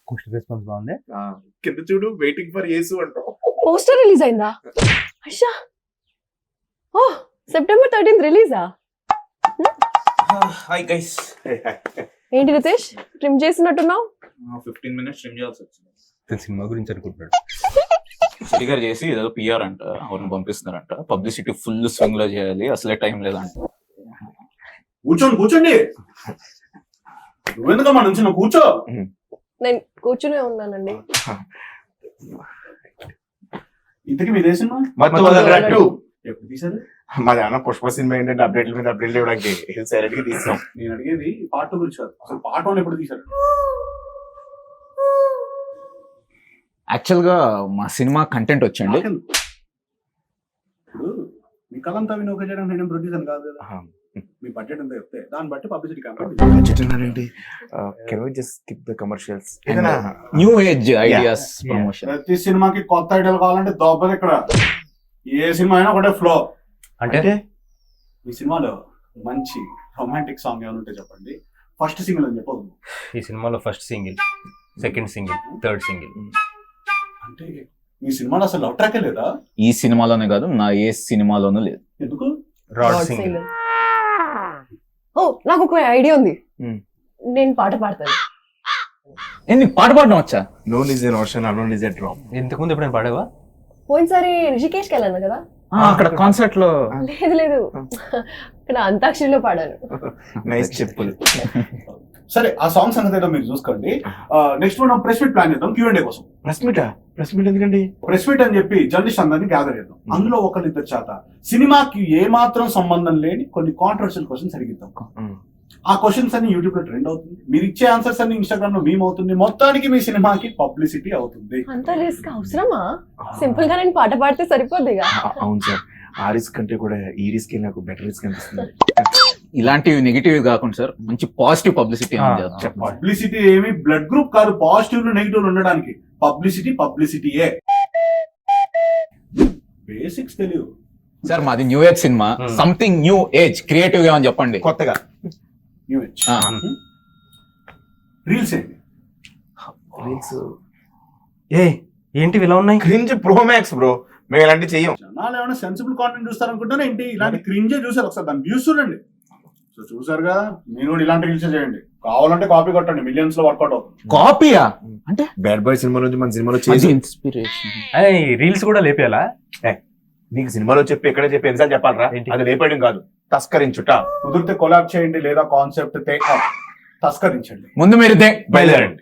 Poster response బాగుంది. కింద చూడు వెయిటింగ్ ఫర్ యేసు అంటావు. పోస్టర్ రిలీజ్ అయిందా? అయ్యా, ఓ సెప్టెంబర్ 13th రిలీజా? Hi guys. ఏంటి రితేష్ ట్రిమ్ చేసినట్టున్నావు? 15 minutes ట్రిమ్ చేయాల్సి వచ్చింది. సినిమా గురించి అనుకుంటున్నాడు. సరిగా చేసి ఏదో పిఆర్ అంట, అవును పంపిస్తున్నారంట. పబ్లిసిటీ ఫుల్ స్వింగ్ లో చేయాలి, అసలే టైం లేదంట. కూర్చోండి నువ్వెందుకమ్మా నుంచి నువ్వు కూర్చో. నేను కూర్చునే ఉన్నానండి. ఇంతకీ మీదే సినిమా ఎప్పుడు తీసారు? మాది అన్న పుష్ప సినిమా ఏంటంటే అప్డేట్ల మీద అప్డేట్లు ఇవ్వడానికి సైలెంట్ గా తీస్తాం. నేను అడిగేది పార్ట్ 2 గురించి కాదు, అసలు పార్ట్ 1 ఎప్పుడు తీసారు? యాక్చువల్ గా మా సినిమా కంటెంట్ వచ్చండి. ఇప్పుడు మీ కలంతా వినోక చేయడం నేను ప్రొడ్యూసర్ కాదు కదా. మీ బడ్జెట్ ఎంత చెప్తే దాన్ని బట్టి పబ్లిసిటీ ఏంటి can we just skip the commercials? ఏదైనా న్యూ ఏజ్ ఐడియాస్ ప్రమోషన్. ప్రతి సినిమాకి కొత్త ఐడియాలు కావాలంటే దోపది ఇక్కడ. ఏ సినిమా అయినా ఒకటే ఫ్లో. అంటే ఈ సినిమాలో మంచి రొమాంటిక్ సాంగ్ ఏమైనా ఉంటే చెప్పండి. ఫస్ట్ సింగిల్ అని చెప్పదు. ఈ సినిమాలో first single, second single, third single. అంటే ఈ సినిమాలో అసలు లవ్ ట్రాకే లేదా? ఈ సినిమాలోనే కాదు, నా ఏ సినిమాలోనూ లేదు. ఎందుకు? Rod single. ఓ నాకు ఒక ఐడియా ఉంది. నేను పాట పాడతాను. నీకు పాట పాడడం వచ్చా? Known is a Roshan, unknown is a drop. ఇంతకుముందు ఎప్పుడైనా పాడావా? పోయినసారి రిషికేష్కి వెళ్ళాను కదా. అక్కడ కాన్సర్ట్ లో. లేదు ఇక్కడ అంతాక్షరిలో పాడాను. నైస్ చెప్పులు. సరే ఆ సాంగ్ సంగతి ఏదో మీరు చూసుకోండి. నెక్స్ట్ మనం ప్రెస్ మీట్ ప్లాన్ చేద్దాం Q&A కోసం. ప్రెస్ మీట్ ఎందుకండి? ప్రెస్ మీట్ అని చెప్పి జర్నలిస్ట్ అందరినీ గ్యాదర్ చేద్దాం. అందులో ఒకరిద్దరు చేత సినిమాకి ఏ మాత్రం సంబంధం లేని కొన్ని కాంట్రవర్షియల్ క్వశ్చన్స్ అడిగిద్దాం. ఆ క్వశ్చన్స్ అన్ని యూట్యూబ్ లో ట్రెండ్ అవుతుంది. మీరు ఇచ్చే ఆన్సర్స్ అన్ని ఇన్స్టాగ్రామ్ లో మీమ్ అవుతుంది. మొత్తానికి మీ సినిమాకి పబ్లిసిటీ అవుతుంది. అంత రిస్క్ అవసరమా? సింపుల్ గా నేను పాట పాడితే సరిపోద్దిగా. అవును సార్, ఆ రిస్క్ కంటే కూడా ఈ రిస్క్ నాకు బెటర్ రిస్క్ అనిపిస్తుంది. ఇలాంటివి నెగిటివ్ కాకుండా సార్ మంచి పాజిటివ్ పబ్లిసిటీ. పబ్లిసిటీ ఏమి బ్లడ్ గ్రూప్ కాదు, పాజిటివ్ నెగిటివ్ ఉండడానికి. పబ్లిసిటీయే. బేసిక్స్ తెలియదు సార్. మాది new age cinema, something new age, creative గా అని చెప్పండి. కొత్తగా న్యూ ఏజ్. రీల్స్ ఏంటి? రీల్స్ ఏంటి ఇలా ఉన్నాయి? Cringe pro max bro. మేము ఇలాంటి చెయ్యం. జనాలు ఏమైనా సెన్సిబుల్ కాంటెంట్ చూస్తారనుకుంటారా ఏంటి? ఇలాంటి క్రింజే చూసారు. ఒకసారి దాని వ్యూస్ చూడండి. సో చూసారుగా, మీరు కూడా ఇలాంటి రీల్స్ చేయండి. కావాలంటే కాపీ కొట్టండి, మిలియన్స్ లో వర్కౌట్ అవుతుంది. కాపీయా అంటే? బ్యాడ్ బాయ్ సినిమా నుంచి మన సినిమాలో చేసి ఇన్స్పిరేషన్. రీల్స్ కూడా లేపేయాలా? నీకు సినిమాలో చెప్పి ఎక్కడే చెప్పి ఎన్నిసార్లు చెప్పాలరా? అది లేపేయడం కాదు, తస్కరించుట. కుదిరితే కొలాబ్ చేయండి, లేదా కాన్సెప్ట్ తస్కరించండి. ముందు మీరు బయలుదేరండి.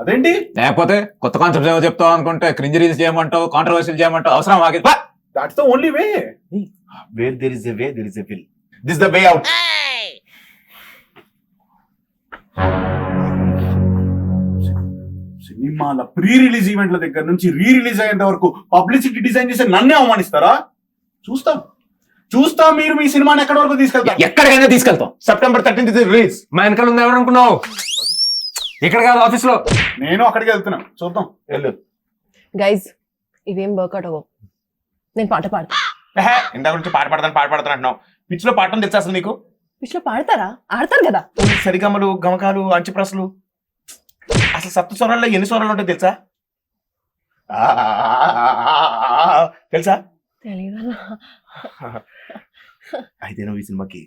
అదేంటి? లేకపోతే కొత్త కాన్సెప్ట్ ఏమో చెప్తావు అనుకుంటే క్రింజ్ రీల్స్ చేయమంటావు, కాంట్రవర్షియల్ చేయమంటావు. అవసరం ఆగి. That's the only way. Where there is a way, there is a will. This the way out. సినిమాల ప్రీ రిలీజ్ ఈవెంట్ల దగ్గర నుంచి రీ రిలీజ్ అయ్యేంత వరకు పబ్లిసిటీ డిజైన్ చేసి నన్నే అవమానిస్తారా? చూస్తాం మీరు మీ సినిమాని ఎక్కడి వరకు తీసుకెళ్తారు. ఎక్కడికైనా తీసుకెళ్తాం. September 13th release. మా వెనకాల ఉంది ఎవరనుకున్నావు? ఇక్కడ కాదు, ఆఫీస్ లో. నేను అక్కడికి వెళ్తున్నా, చూద్దాం. వెళ్ళు. గైజ్ ఇవేం వర్కౌట్ అవ్వవు. నేను పాట పాడతా. ఇందాక నుంచి పాట పాడతాను అంటున్నావు. పిచ్ లో పాడటం తెలుసా అసలు నీకు? పిచ్ లో పాడతారా? ఆడతారు కదా. సరిగమలు, గమకాలు, అంచుప్రసలు, అసలు సప్త స్వరాల్లో ఎన్ని స్వరాలు ఉంటాయి తెలుసా? తెలుసా? అయితే నువ్వు ఈ సినిమాకి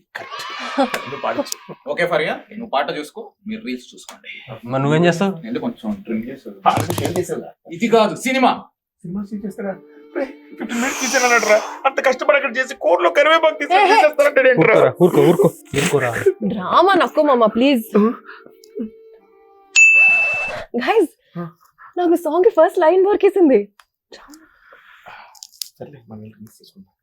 ఓకే ఫరియా, నువ్వు పాట చూసుకో, మీరు రీల్స్ చూసుకోండి. మరి నువ్వేం చేస్తావు? నేను కొంచెం ట్రిమ్ చేస్తాను. ఇది కాదు సినిమా. సినిమా చేస్తారా? 15 minutes తీసానరా. అంత కష్టపడి అక్కడ చేసి కోర్లో కరివేపాకు తీసేస్తారంటే ఊరుకోరా. డ్రామా నక్కో మామ ప్లీజ్. గైజ్ నాకు సాంగ్ కి ఫస్ట్ లైన్ వర్క్ చేసింది. సర్లే మనం తీసుకుందాం.